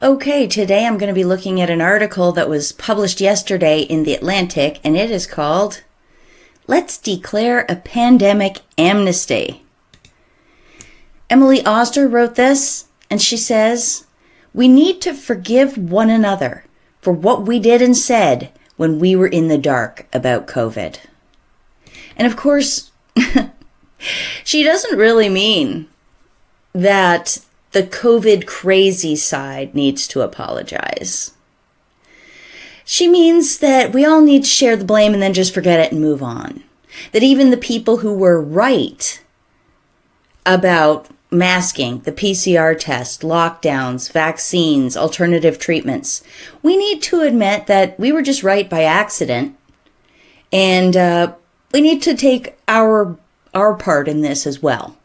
Okay, today I'm going to be looking at an article that was published yesterday in The Atlantic, and it is called Let's Declare a Pandemic Amnesty. Emily Oster wrote this, and she says, "We need to forgive one another for what we did and said when we were in the dark about COVID." And of course, she doesn't really mean that the COVID crazy side needs to apologize. She means that we all need to share the blame and then just forget it and move on. That even the people who were right about masking, the PCR test, lockdowns, vaccines, alternative treatments, we need to admit that we were just right by accident, and we need to take our part in this as well.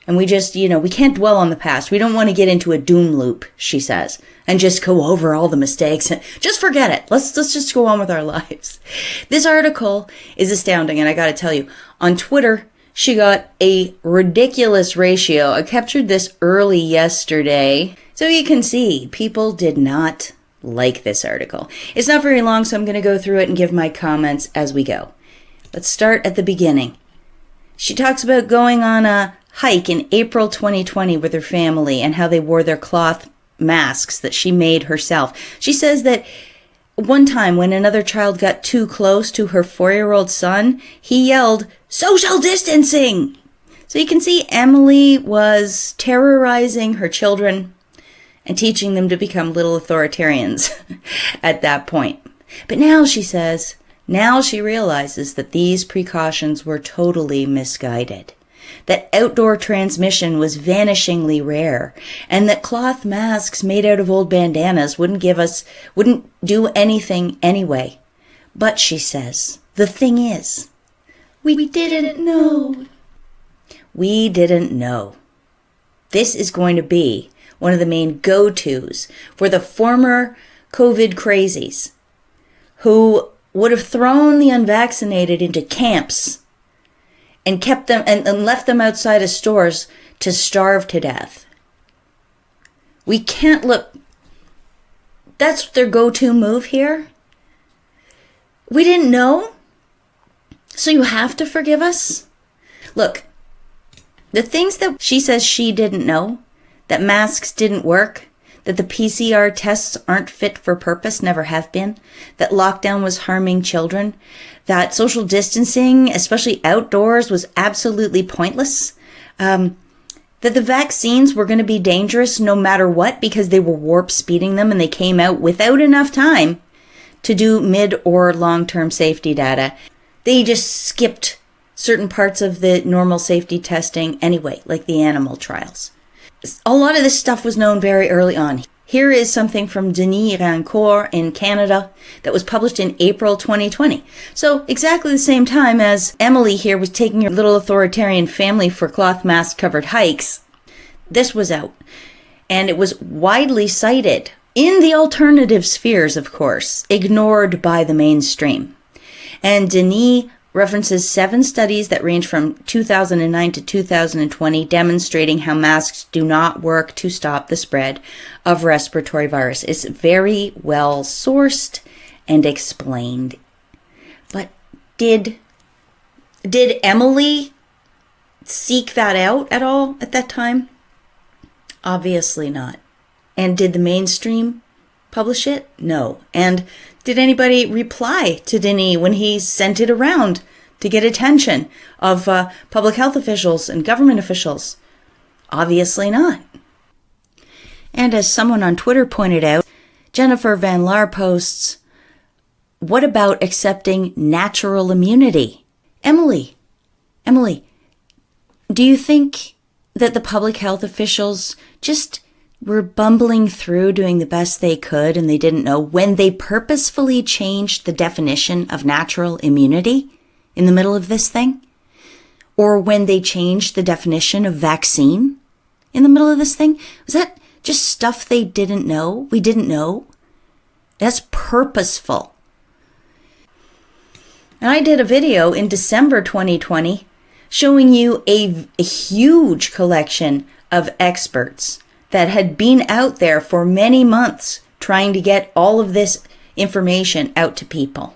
And we just, we can't dwell on the past. We don't want to get into a doom loop, she says, and just go over all the mistakes and just forget it. Let's just go on with our lives. This article is astounding, and I got to tell you, on Twitter, she got a ridiculous ratio. I captured this early yesterday, so you can see people did not like this article. It's not very long, so I'm going to go through it and give my comments as we go. Let's start at the beginning. She talks about going on a hike in April 2020 with her family and how they wore their cloth masks that she made herself. She says that one time when another child got too close to her 4-year-old son, he yelled, "Social distancing!" So you can see Emily was terrorizing her children and teaching them to become little authoritarians at that point. But now, she says, now she realizes that these precautions were totally misguided, that outdoor transmission was vanishingly rare, and that cloth masks made out of old bandanas wouldn't do anything anyway. But, she says, the thing is, we didn't know. We didn't know. This is going to be one of the main go-tos for the former COVID crazies who would have thrown the unvaccinated into camps and kept them and left them outside of stores to starve to death. We can't look. That's their go-to move here. We didn't know, so you have to forgive us. Look, the things that she says she didn't know, that masks didn't work, that the PCR tests aren't fit for purpose, never have been, that lockdown was harming children, that social distancing, especially outdoors, was absolutely pointless, that the vaccines were going to be dangerous no matter what because they were warp speeding them and they came out without enough time to do mid or long-term safety data. They just skipped certain parts of the normal safety testing anyway, like the animal trials. A lot of this stuff was known very early on. Here is something from Denis Rancourt in Canada that was published in April 2020. So exactly the same time as Emily here was taking her little authoritarian family for cloth mask-covered hikes, this was out. And it was widely cited in the alternative spheres, of course, ignored by the mainstream. And Denis references 7 studies that range from 2009 to 2020 demonstrating how masks do not work to stop the spread of respiratory virus. It's very well sourced and explained. But did Emily seek that out at all at that time? Obviously not. And did the mainstream publish it? No. And did anybody reply to Denis when he sent it around to get attention of public health officials and government officials? Obviously not. And as someone on Twitter pointed out, Jennifer Van Laar posts, "What about accepting natural immunity?" Emily, do you think that the public health officials just were bumbling through doing the best they could and they didn't know when they purposefully changed the definition of natural immunity in the middle of this thing? Or when they changed the definition of vaccine in the middle of this thing? Was that just stuff they didn't know? We didn't know? That's purposeful. And I did a video in December 2020 showing you a huge collection of experts that had been out there for many months trying to get all of this information out to people.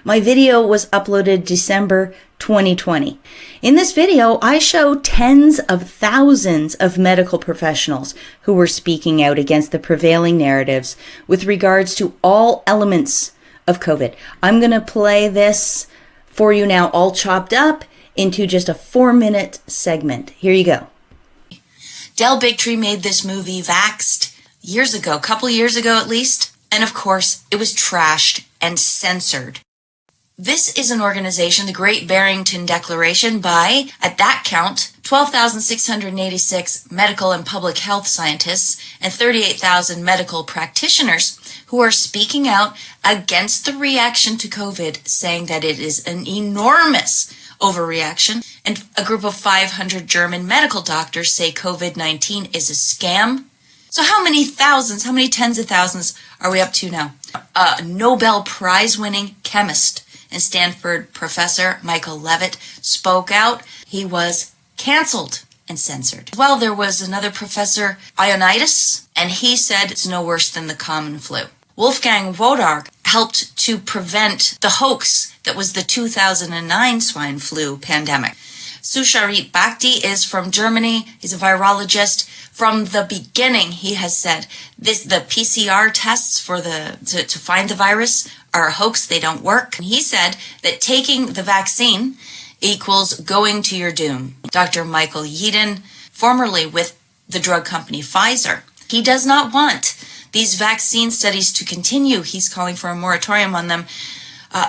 My video was uploaded December 2020. In this video, I show tens of thousands of medical professionals who were speaking out against the prevailing narratives with regards to all elements of COVID. I'm going to play this for you now, all chopped up into just a 4-minute segment. Here you go. Del Bigtree made this movie Vaxxed years ago, a couple years ago at least. And of course, it was trashed and censored. This is an organization, the Great Barrington Declaration, by, at that count, 12,686 medical and public health scientists and 38,000 medical practitioners who are speaking out against the reaction to COVID, saying that it is an enormous overreaction. And a group of 500 German medical doctors say COVID-19 is a scam. So how many tens of thousands are we up to now? A Nobel Prize-winning chemist and Stanford professor Michael Levitt spoke out. He was canceled and censored. Well, there was another professor, Ioannidis, and he said it's no worse than the common flu. Wolfgang Wodarg helped to prevent the hoax that was the 2009 swine flu pandemic. Susharit Bhakti is from Germany. He's a virologist. From the beginning, he has said the PCR tests for to find the virus are a hoax. They don't work. And he said that taking the vaccine equals going to your doom. Dr. Michael Yeadon, formerly with the drug company Pfizer, he does not want these vaccine studies to continue. He's calling for a moratorium on them,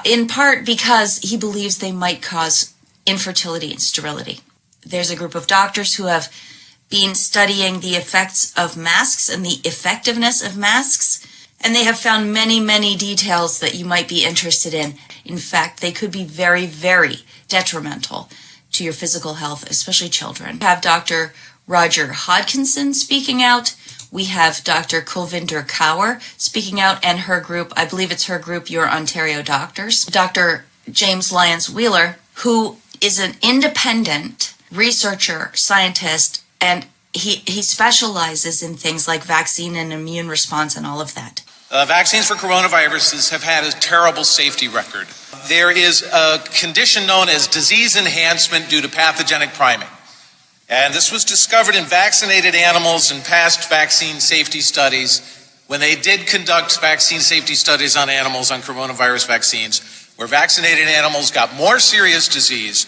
in part because he believes they might cause infertility and sterility. There's a group of doctors who have been studying the effects of masks and the effectiveness of masks, and they have found many, many details that you might be interested in. In fact, they could be very, very detrimental to your physical health, especially children. We have Dr. Roger Hodkinson speaking out. We have Dr. Kulvinder Kaur speaking out, and her group, I believe it's her group, Your Ontario Doctors. Dr. James Lyons-Wheeler, who is an independent researcher, scientist, and he specializes in things like vaccine and immune response and all of that. Vaccines for coronaviruses have had a terrible safety record. There is a condition known as disease enhancement due to pathogenic priming. And this was discovered in vaccinated animals in past vaccine safety studies when they did conduct vaccine safety studies on animals on coronavirus vaccines, where vaccinated animals got more serious disease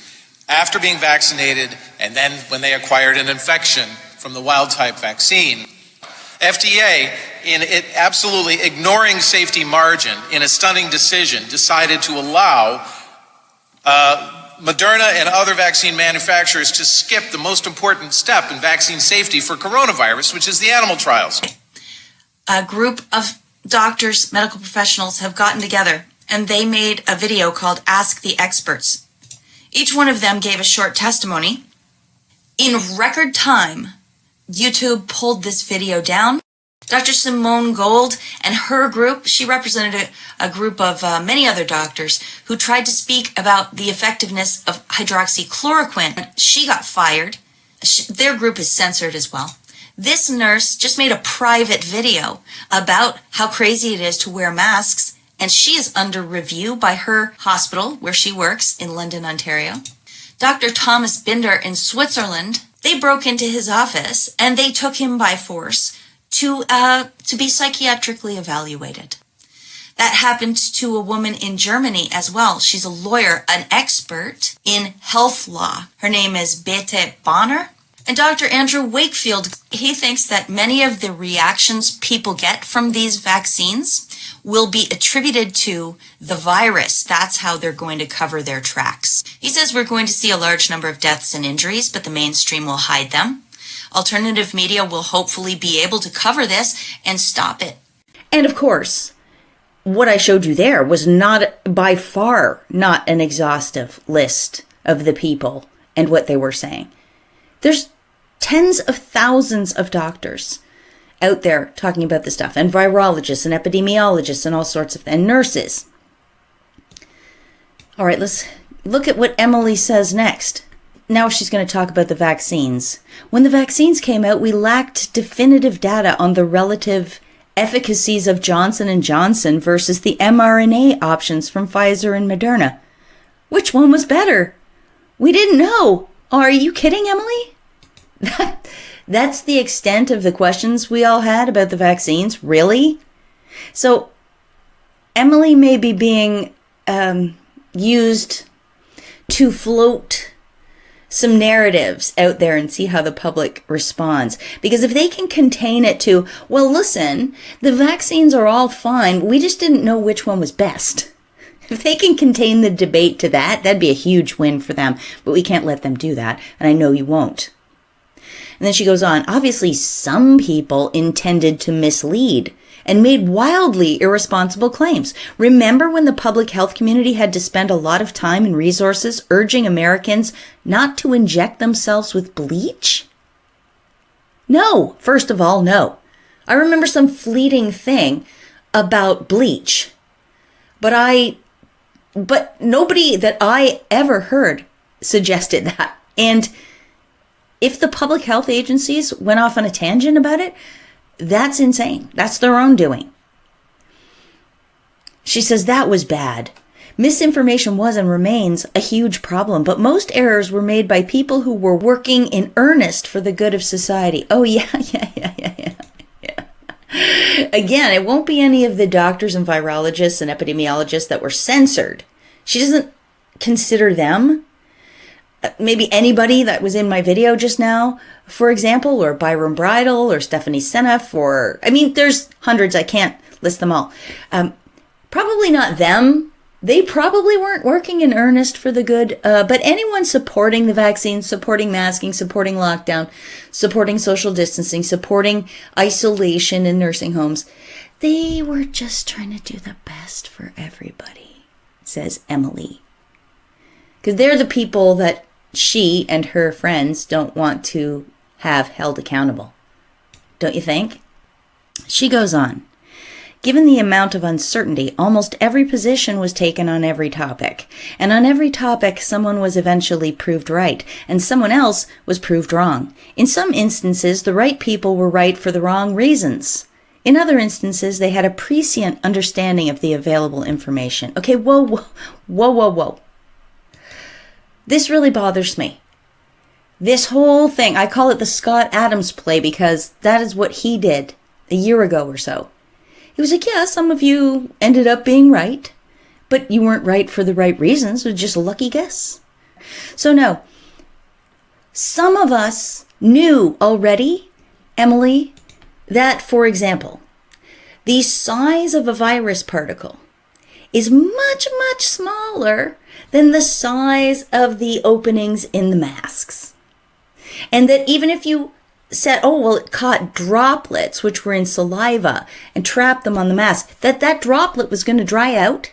after being vaccinated and then when they acquired an infection from the wild-type vaccine. FDA, in it absolutely ignoring safety margin in a stunning decision, decided to allow Moderna and other vaccine manufacturers to skip the most important step in vaccine safety for coronavirus, which is the animal trials. A group of doctors, medical professionals have gotten together and they made a video called Ask the Experts. Each one of them gave a short testimony. In record time, YouTube pulled this video down. Dr. Simone Gold and her group, she represented a group of many other doctors who tried to speak about the effectiveness of hydroxychloroquine. She got fired. Their group is censored as well. This nurse just made a private video about how crazy it is to wear masks, and she is under review by her hospital where she works in London, Ontario. Dr. Thomas Binder in Switzerland, they broke into his office and they took him by force to be psychiatrically evaluated. That happened to a woman in Germany as well. She's a lawyer, an expert in health law. Her name is Bete Bonner. And Dr. Andrew Wakefield, he thinks that many of the reactions people get from these vaccines will be attributed to the virus. That's how they're going to cover their tracks. He says we're going to see a large number of deaths and injuries, but the mainstream will hide them. Alternative media will hopefully be able to cover this and stop it. And of course, what I showed you there was by far not an exhaustive list of the people and what they were saying. There's tens of thousands of doctors out there talking about this stuff, and virologists and epidemiologists and all sorts of, and nurses. All right, let's look at what Emily says next. now she's going to talk about the vaccines. When the vaccines came out, we lacked definitive data on the relative efficacies of Johnson & Johnson versus the mRNA options from Pfizer and Moderna. Which one was better? We didn't know. Are you kidding, Emily? That's the extent of the questions we all had about the vaccines? Really? So, Emily may be being used to float some narratives out there and see how the public responds. Because if they can contain it to, well, listen, the vaccines are all fine, we just didn't know which one was best. If they can contain the debate to that, that'd be a huge win for them. But we can't let them do that, and I know you won't. And then she goes on, obviously some people intended to mislead and made wildly irresponsible claims. Remember when the public health community had to spend a lot of time and resources urging Americans not to inject themselves with bleach? No, first of all, no. I remember some fleeting thing about bleach, but nobody that I ever heard suggested that. And if the public health agencies went off on a tangent about it, that's insane. That's their own doing. She says that was bad. Misinformation was and remains a huge problem, but most errors were made by people who were working in earnest for the good of society. Oh, yeah. Again, it won't be any of the doctors and virologists and epidemiologists that were censored. She doesn't consider them. Maybe anybody that was in my video just now, for example, or Byron Bridle or Stephanie Seneff, there's hundreds. I can't list them all. Probably not them. They probably weren't working in earnest for the good, but anyone supporting the vaccine, supporting masking, supporting lockdown, supporting social distancing, supporting isolation in nursing homes, they were just trying to do the best for everybody, says Emily. Because they're the people that she and her friends don't want to have held accountable. Don't you think? She goes on. Given the amount of uncertainty, almost every position was taken on every topic. And on every topic, someone was eventually proved right, and someone else was proved wrong. In some instances, the right people were right for the wrong reasons. In other instances, they had a prescient understanding of the available information. Okay, whoa. This really bothers me. This whole thing, I call it the Scott Adams play because that is what he did a year ago or so. He was like, yeah, some of you ended up being right, but you weren't right for the right reasons. It was just a lucky guess. So no, some of us knew already, Emily, that, for example, the size of a virus particle is much, much smaller than the size of the openings in the masks. And that even if you said, oh, well, it caught droplets, which were in saliva, and trapped them on the mask, that droplet was going to dry out.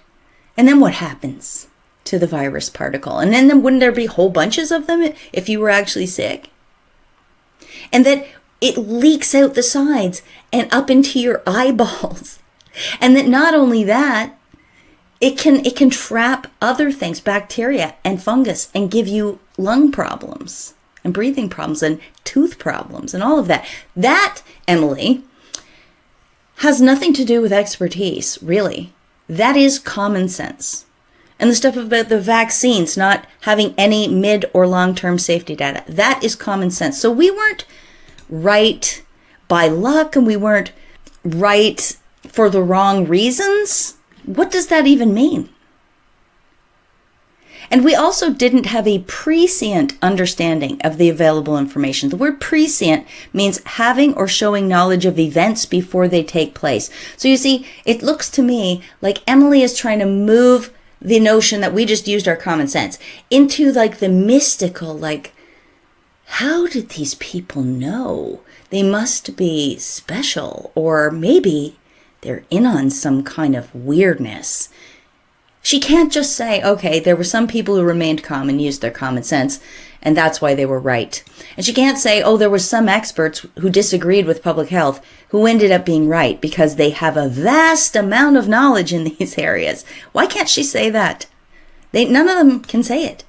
And then what happens to the virus particle? And then wouldn't there be whole bunches of them if you were actually sick? And that it leaks out the sides and up into your eyeballs. And that not only that, it can trap other things, bacteria and fungus, and give you lung problems and breathing problems and tooth problems and all of that. That, Emily, has nothing to do with expertise, really. That is common sense. And the stuff about the vaccines not having any mid or long-term safety data, that is common sense. So we weren't right by luck, and we weren't right for the wrong reasons. What does that even mean? And we also didn't have a prescient understanding of the available information. The word prescient means having or showing knowledge of events before they take place. So you see, it looks to me like Emily is trying to move the notion that we just used our common sense into like the mystical, like, how did these people know? They must be special, or maybe they're in on some kind of weirdness. She can't just say, okay, there were some people who remained calm and used their common sense, and that's why they were right. And she can't say, oh, there were some experts who disagreed with public health who ended up being right because they have a vast amount of knowledge in these areas. Why can't she say that? None of them can say it.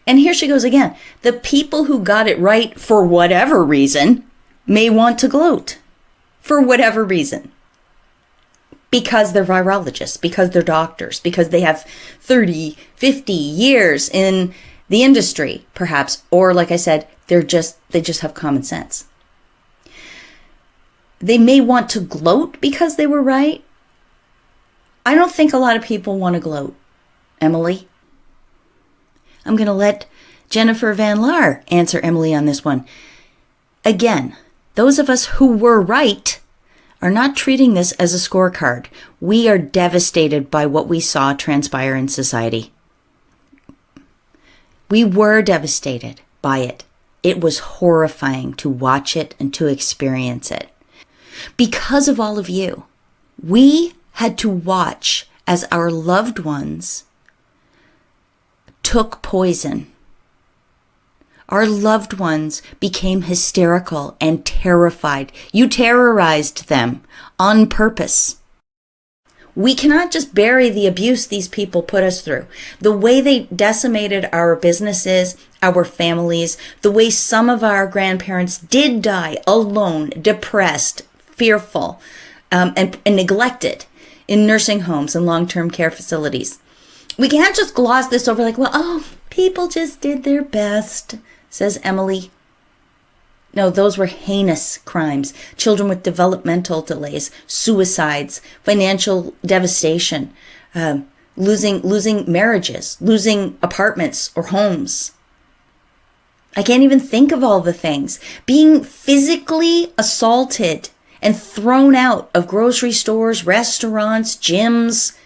And here she goes again. The people who got it right for whatever reason may want to gloat. For whatever reason. Because they're virologists, because they're doctors, because they have 30, 50 years in the industry, perhaps. Or like I said, they just have common sense. They may want to gloat because they were right. I don't think a lot of people want to gloat, Emily. I'm going to let Jennifer Van Laar answer Emily on this one. Again, those of us who were right are not treating this as a scorecard. We are devastated by what we saw transpire in society. We were devastated by it. It was horrifying to watch it and to experience it. Because of all of you, we had to watch as our loved ones took poison. Our loved ones became hysterical and terrified. You terrorized them on purpose. We cannot just bury the abuse these people put us through. The way they decimated our businesses, our families, the way some of our grandparents did die alone, depressed, fearful, and neglected in nursing homes and long-term care facilities. We can't just gloss this over like, well, people just did their best, says Emily. No, those were heinous crimes. Children with developmental delays, suicides, financial devastation, losing marriages, losing apartments or homes. I can't even think of all the things. Being physically assaulted and thrown out of grocery stores, restaurants, gyms,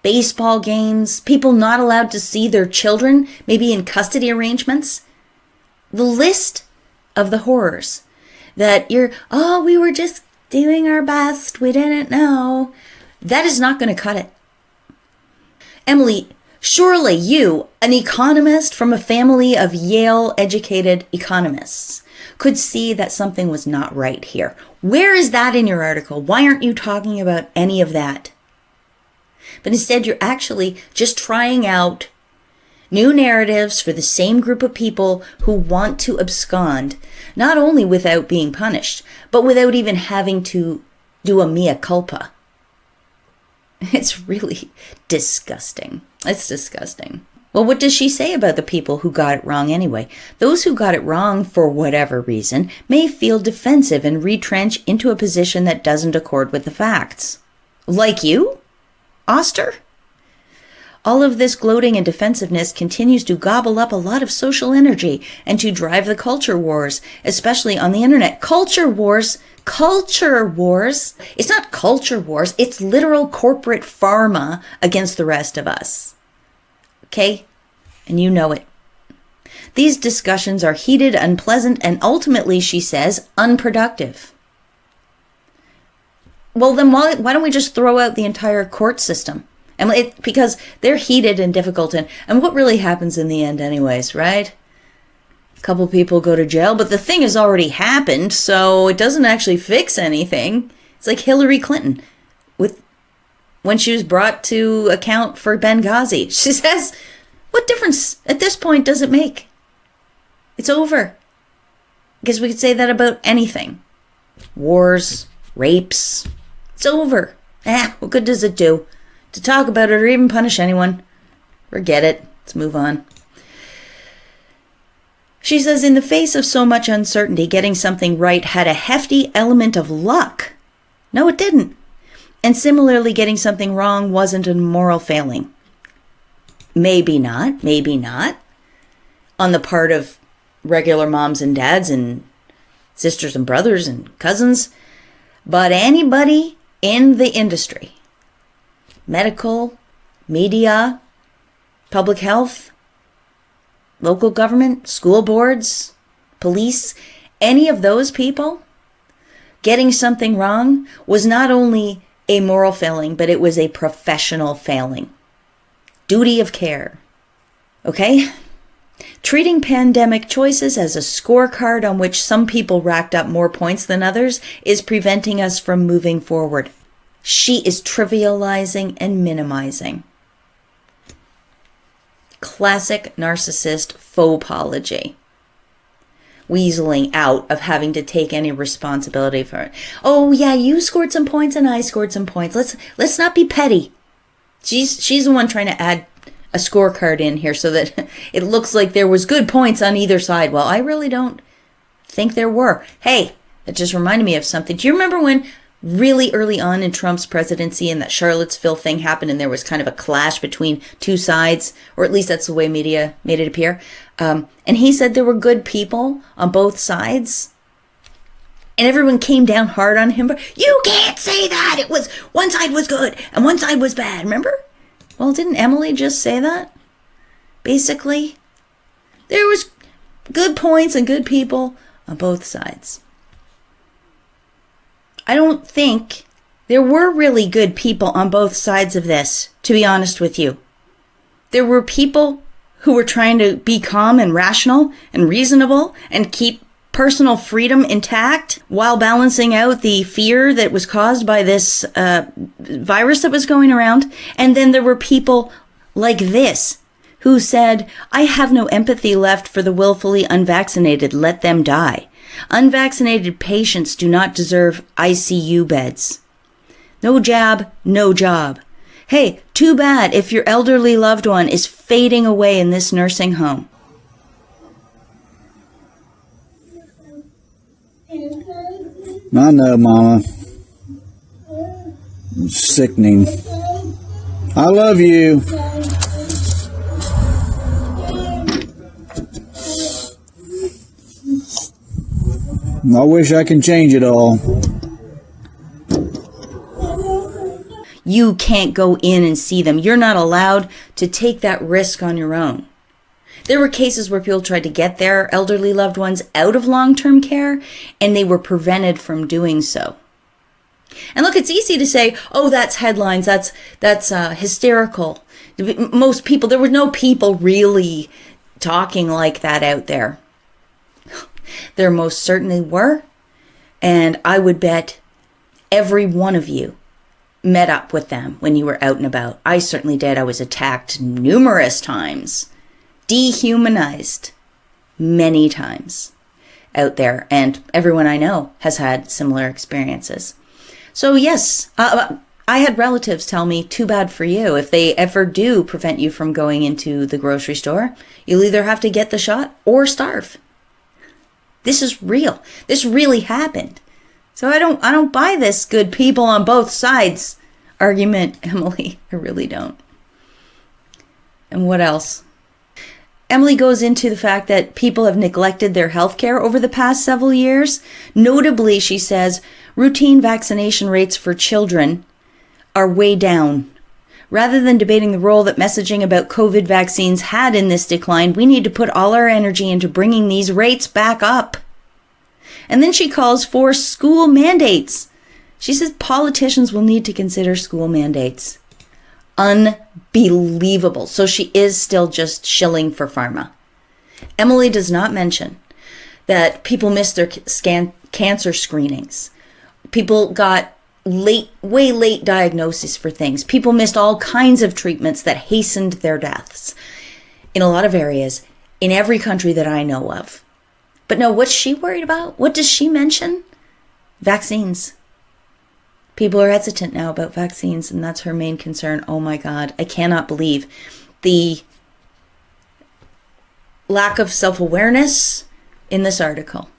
baseball games, people not allowed to see their children, maybe in custody arrangements. The list of the horrors that we were just doing our best, we didn't know. That is not going to cut it. Emily, surely you, an economist from a family of Yale-educated economists, could see that something was not right here. Where is that in your article? Why aren't you talking about any of that? But instead, you're actually just trying out new narratives for the same group of people who want to abscond, not only without being punished, but without even having to do a mea culpa. It's really disgusting. It's disgusting. Well, what does she say about the people who got it wrong anyway? Those who got it wrong for whatever reason may feel defensive and retrench into a position that doesn't accord with the facts. Like you, Oster? All of this gloating and defensiveness continues to gobble up a lot of social energy and to drive the culture wars, especially on the internet. Culture wars. It's not culture wars. It's literal corporate pharma against the rest of us. Okay? And you know it. These discussions are heated, unpleasant, and ultimately, she says, unproductive. Well, then why don't we just throw out the entire court system? And because they're heated and difficult, and what really happens in the end anyways, right? A couple people go to jail, but the thing has already happened, so it doesn't actually fix anything. It's like Hillary Clinton when she was brought to account for Benghazi. She says, what difference at this point does it make? It's over. Because we could say that about anything. Wars, rapes, it's over. What good does it do to talk about it or even punish anyone? Forget it. Let's move on. She says, in the face of so much uncertainty, getting something right had a hefty element of luck. No, it didn't. And similarly, getting something wrong wasn't a moral failing. Maybe not. On the part of regular moms and dads and sisters and brothers and cousins. But anybody in the industry, medical, media, public health, local government, school boards, police, any of those people, getting something wrong was not only a moral failing, but it was a professional failing. Duty of care. Okay? Treating pandemic choices as a scorecard on which some people racked up more points than others is preventing us from moving forward. She is trivializing and minimizing. Classic narcissist faux apology. Weaseling out of having to take any responsibility for it. Oh yeah, you scored some points and I scored some points. Let's not be petty. She's the one trying to add a scorecard in here so that it looks like there was good points on either side. Well, I really don't think there were. Hey, that just reminded me of something. Do you remember when really early on in Trump's presidency and that Charlottesville thing happened and there was kind of a clash between two sides, or at least that's the way media made it appear. And he said there were good people on both sides. And everyone came down hard on him. But you can't say that. It was one side was good and one side was bad. Remember? Well, didn't Emily just say that? Basically, there was good points and good people on both sides. I don't think there were really good people on both sides of this, to be honest with you. There were people who were trying to be calm and rational and reasonable and keep personal freedom intact while balancing out the fear that was caused by this virus that was going around. And then there were people like this who said, I have no empathy left for the willfully unvaccinated. Let them die. Unvaccinated patients do not deserve ICU beds. No jab, no job. Hey, too bad if your elderly loved one is fading away in this nursing home. I know, Mama. It's sickening. I love you. I wish I could change it all. You can't go in and see them. You're not allowed to take that risk on your own. There were cases where people tried to get their elderly loved ones out of long-term care, and they were prevented from doing so. And look, it's easy to say, oh, that's headlines, that's hysterical. Most people, there were no people really talking like that out there. There most certainly were, and I would bet every one of you met up with them when you were out and about. I certainly did. I was attacked numerous times, dehumanized many times out there, and everyone I know has had similar experiences. So yes, I had relatives tell me, too bad for you. If they ever do prevent you from going into the grocery store, you'll either have to get the shot or starve. This is real. This really happened. So I don't buy this good people on both sides argument, Emily. I really don't. And what else? Emily goes into the fact that people have neglected their health care over the past several years. Notably, she says, routine vaccination rates for children are way down. Rather than debating the role that messaging about COVID vaccines had in this decline, we need to put all our energy into bringing these rates back up. And then she calls for school mandates. She says politicians will need to consider school mandates. Unbelievable. So she is still just shilling for pharma. Emily does not mention that people missed their cancer screenings. People got way late diagnosis for things. People missed all kinds of treatments that hastened their deaths in a lot of areas, in every country that I know of. But no, what's she worried about? What does she mention? Vaccines. People are hesitant now about vaccines, and that's her main concern. Oh my God, I cannot believe the lack of self-awareness in this article.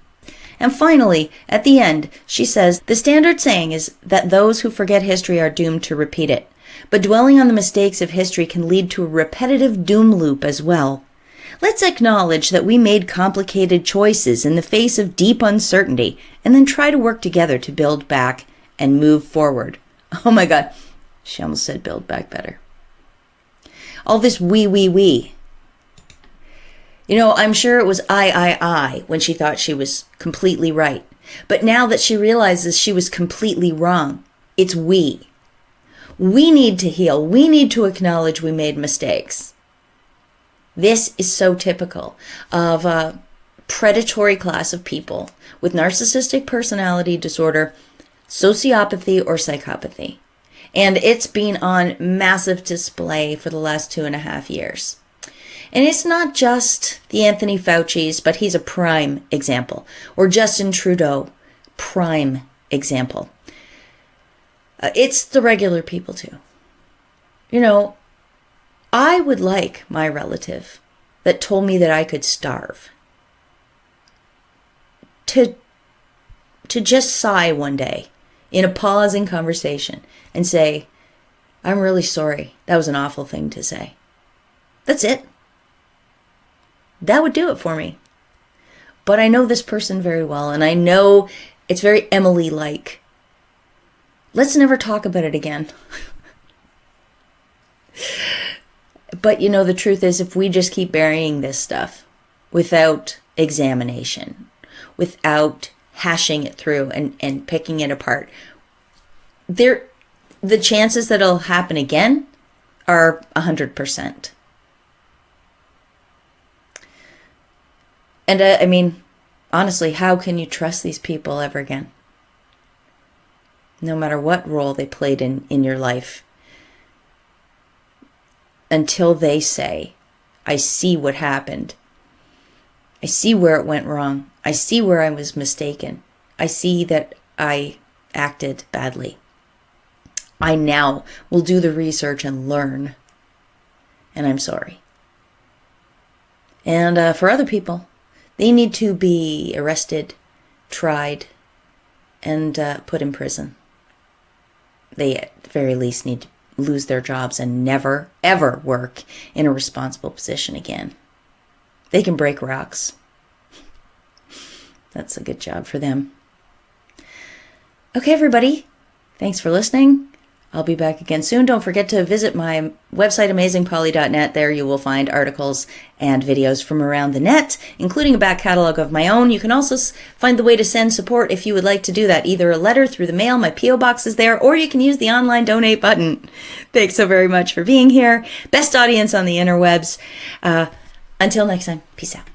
And finally, at the end, she says, the standard saying is that those who forget history are doomed to repeat it. But dwelling on the mistakes of history can lead to a repetitive doom loop as well. Let's acknowledge that we made complicated choices in the face of deep uncertainty, and then try to work together to build back and move forward. Oh my God, she almost said build back better. All this we. You know, I'm sure it was I when she thought she was completely right. But now that she realizes she was completely wrong, it's we. We need to heal. We need to acknowledge we made mistakes. This is so typical of a predatory class of people with narcissistic personality disorder, sociopathy, or psychopathy. And it's been on massive display for the last 2.5 years. And it's not just the Anthony Fauci's, but he's a prime example. Or Justin Trudeau, prime example. It's the regular people too. You know, I would like my relative that told me that I could starve to just sigh one day in a pause in conversation and say, I'm really sorry. That was an awful thing to say. That's it. That would do it for me. But I know this person very well, and I know it's very Emily-like. Let's never talk about it again. But you know, the truth is, if we just keep burying this stuff without examination, without hashing it through and picking it apart, the chances that it'll happen again are 100%. And I mean, honestly, how can you trust these people ever again? No matter what role they played in your life. Until they say, I see what happened. I see where it went wrong. I see where I was mistaken. I see that I acted badly. I now will do the research and learn. And I'm sorry. And for other people, they need to be arrested, tried, and put in prison. They, at the very least, need to lose their jobs and never, ever work in a responsible position again. They can break rocks. That's a good job for them. Okay, everybody. Thanks for listening. I'll be back again soon. Don't forget to visit my website, amazingpolly.net. There you will find articles and videos from around the net, including a back catalog of my own. You can also find the way to send support if you would like to do that. Either a letter through the mail, my P.O. box is there, or you can use the online donate button. Thanks so very much for being here. Best audience on the interwebs. Until next time, peace out.